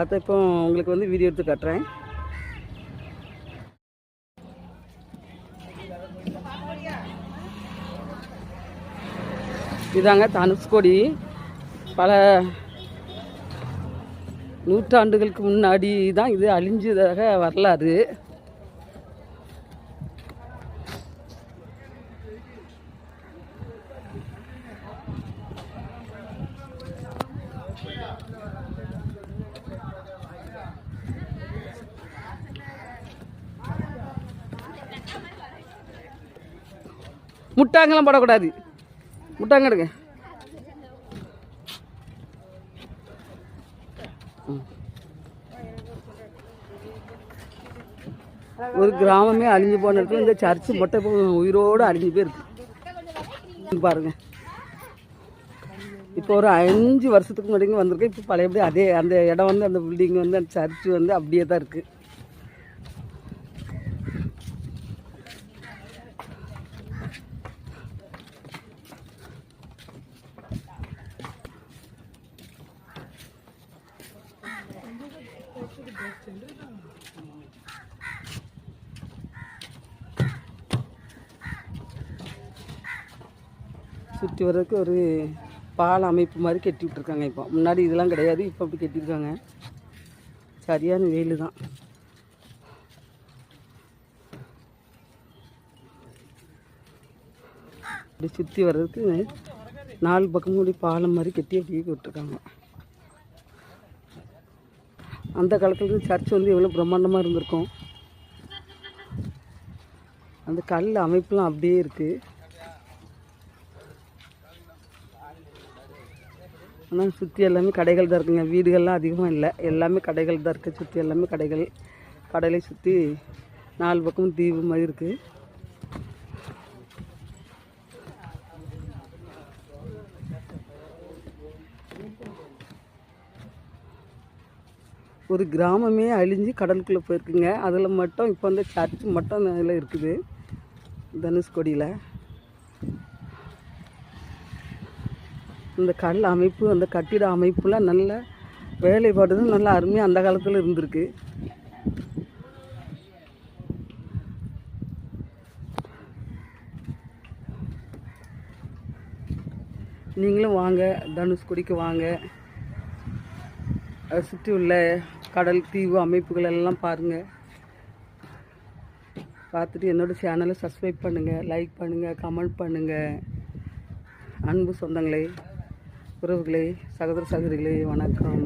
அதை இப்போ உங்களுக்கு வந்து வீடியோ எடுத்து காட்டுறேன். இதாங்க தனுஷ்கோடி. பல நூற்றாண்டுகளுக்கு முன்னாடி தான் இது அழிஞ்சதாக வரலாறு. முட்டாங்கெல்லாம் போடக்கூடாது. முட்டாங்க எடுங்க. ஒரு கிராமமே அழிஞ்சு போன இடத்துல இந்த சர்ச்சு மட்டும் உயிரோடு அழிஞ்சு போயிருக்கு பாருங்க. இப்போ ஒரு 5 வருஷத்துக்கு முன்னாடி வந்திருக்கேன். இப்போ பழையபடி அதே அந்த இடம் வந்து அந்த பில்டிங் வந்து அந்த சர்ச்சு வந்து அப்படியே தான் இருக்குது. சுற்றி வர்றதுக்கு ஒரு பால அமைப்பு மாதிரி கட்டி விட்ருக்காங்க. இப்போ முன்னாடி இதெல்லாம் கிடையாது, இப்போ அப்படி கட்டியிருக்காங்க. சரியான வெயில் தான். அப்படி சுற்றி வர்றதுக்கு 4 பக்கமும் அப்படி பாலம் மாதிரி கட்டி அப்படியே விட்டுருக்காங்க. அந்த காலத்தில் சர்ச் வந்து எவ்வளோ பிரம்மாண்டமாக இருந்திருக்கும். அந்த கல் அமைப்புலாம் அப்படியே இருக்குது. ஆனால் சுற்றி எல்லாமே கடைகள் தான் இருக்குங்க. வீடுகள்லாம் அதிகமாக இல்லை, எல்லாமே கடைகள் தான் இருக்குது. சுற்றி எல்லாமே கடைகள். கடலை சுற்றி 4 பக்கமும் தீவு மாதிரி இருக்குது. ஒரு கிராமமே அழிஞ்சு கடலுக்குள்ளே போயிருக்குங்க. அதில் மட்டும் இப்போ வந்து சர்ச் மட்டும் அதில் இருக்குது தனுஷ்கோடியில். இந்த கல் அமைப்பு, அந்த கட்டிட அமைப்புலாம் நல்ல வேலைப்பாடு தான் நல்லா அருமையாக அந்த காலத்தில் இருந்திருக்கு. நீங்களும் வாங்க, தனுஷ்கோடிக்கு வாங்க. அதை சுற்றி உள்ள கடல் தீவு அமைப்புகள் எல்லாம் பாருங்கள். பார்த்துட்டு என்னோடய சேனலை சப்ஸ்கிரைப் பண்ணுங்கள், லைக் பண்ணுங்கள், கமெண்ட் பண்ணுங்கள். அன்பு சொந்தங்களே, உறவுகளே, சகோதர சகோதரிகளே, வணக்கம்.